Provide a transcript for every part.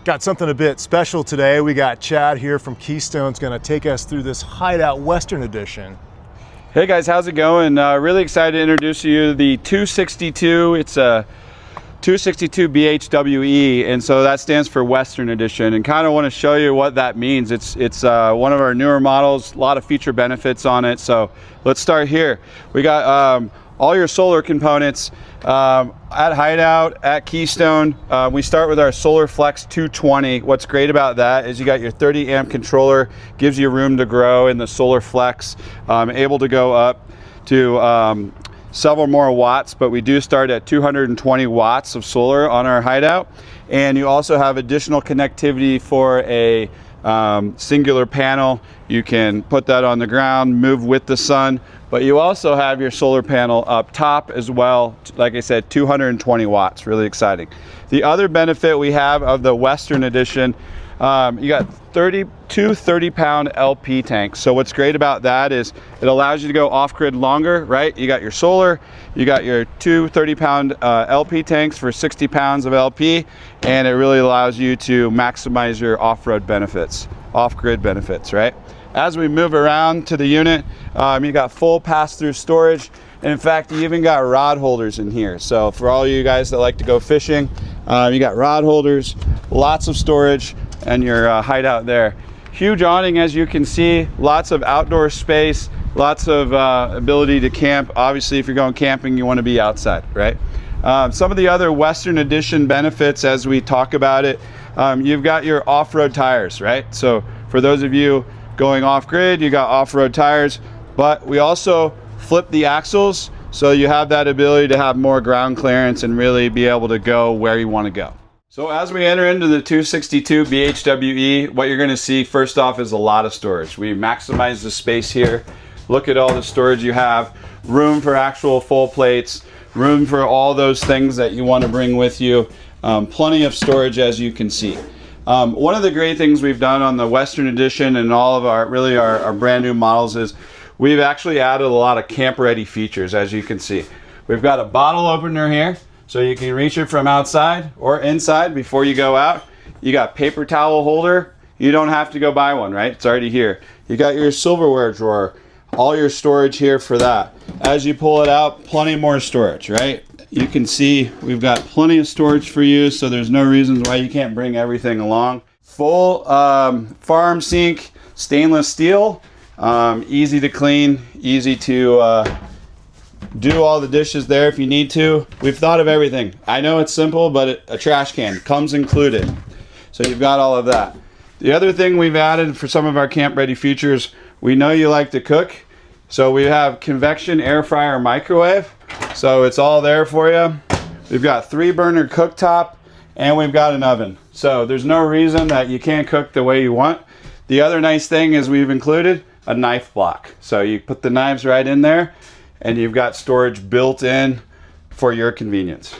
Got something a bit special today. We got Chad here from Keystone's going to take us through this Hideout Western Edition. Hey guys, how's it going? Really excited to introduce you to the 262. It's a 262 BHWE, and so that stands for Western Edition, and kind of want to show you what that means. It's one of our newer models, a lot of feature benefits on it. So let's start here. We got all your solar components at Hideout, at Keystone. We start with our Solar Flex 220. What's great about that is you got your 30 amp controller, gives you room to grow in the Solar Flex, able to go up to several more watts, but we do start at 220 watts of solar on our Hideout. And you also have additional connectivity for a singular panel. You can put that on the ground, move with the sun, but you also have your solar panel up top as well. Like I said, 220 watts, really exciting. The other benefit we have of the Western Edition, you got 32 30-pound LP tanks. So what's great about that is it allows you to go off-grid longer, right? You got your solar, you got your two 30-pound LP tanks for 60 pounds of LP, and it really allows you to maximize your off-road benefits, off-grid benefits, right? As we move around to the unit, you got full pass-through storage, and in fact, you even got rod holders in here. So for all you guys that like to go fishing, you got rod holders, lots of storage, and your Hideout there. Huge awning, as you can see, lots of outdoor space, lots of ability to camp. Obviously, if you're going camping, you want to be outside, right? Some of the other Western Edition benefits as we talk about it, you've got your off-road tires, right? So for those of you going off-grid, you got off-road tires, but we also flip the axles, so you have that ability to have more ground clearance and really be able to go where you want to go. So as we enter into the 262 BHWE, what you're going to see first off is a lot of storage. We maximize the space here. Look at all the storage you have. Room for actual full plates, room for all those things that you want to bring with you. Plenty of storage, as you can see. One of the great things we've done on the Western Edition and all of our brand new models is we've actually added a lot of camp ready features, as you can see. We've got a bottle opener here, so you can reach it from outside or inside before you go out. You got paper towel holder. You don't have to go buy one, right? It's already here. You got your silverware drawer, all your storage here for that. As you pull it out, plenty more storage, right? You can see we've got plenty of storage for you, so there's no reasons why you can't bring everything along. Full farm sink, stainless steel, easy to clean, easy to do all the dishes there if you need to. We've thought of everything. I know it's simple, but a trash can comes included. So you've got all of that. The other thing we've added for some of our camp ready features, we know you like to cook. So we have convection air fryer microwave. So it's all there for you. We've got 3-burner cooktop, and we've got an oven. So there's no reason that you can't cook the way you want. The other nice thing is we've included a knife block. So you put the knives right in there, and you've got storage built in for your convenience.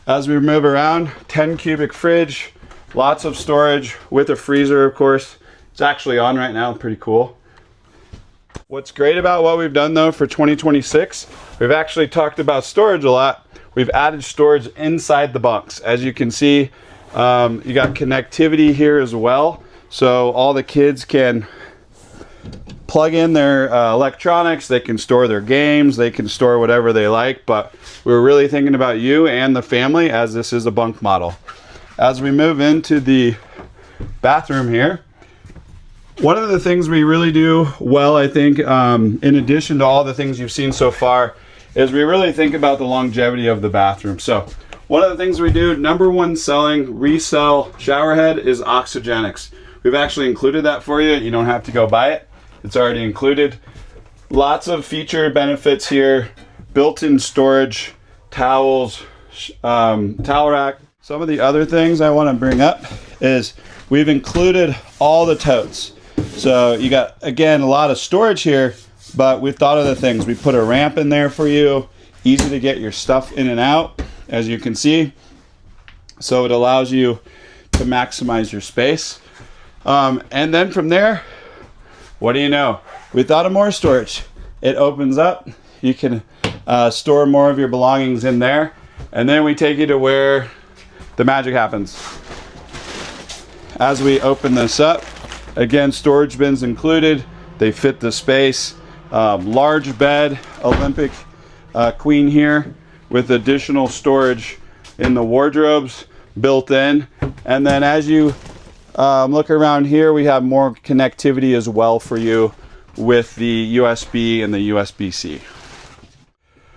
As we move around, 10 cubic fridge, lots of storage with a freezer, of course. It's actually on right now, pretty cool. What's great about what we've done though for 2026, we've actually talked about storage a lot. We've added storage inside the bunks. As you can see, you got connectivity here as well. So all the kids can plug in their electronics, they can store their games, they can store whatever they like, but we're really thinking about you and the family as this is a bunk model. As we move into the bathroom here, one of the things we really do well, I think, in addition to all the things you've seen so far, is we really think about the longevity of the bathroom. So one of the things we do, #1 selling resell shower head is Oxygenics. We've actually included that for you. You don't have to go buy it. It's already included. Lots of feature benefits here. Built-in storage, towels, towel rack. Some of the other things I want to bring up is we've included all the totes. So you got, again, a lot of storage here, but we've thought of the things. We put a ramp in there for you, easy to get your stuff in and out, as you can see. So it allows you to maximize your space. And then from there, what do you know? We thought of more storage. It opens up. You can store more of your belongings in there. And then we take you to where the magic happens. as we open this up, again, storage bins included. They fit the space. Large bed, Olympic queen here with additional storage in the wardrobes built in. And then as you look around here, we have more connectivity as well for you with the USB and the USB-C.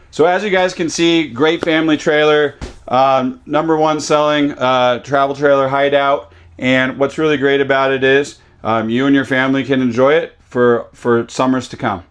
So as you guys can see, great family trailer, #1 selling travel trailer hideout. And what's really great about it is you and your family can enjoy it for summers to come.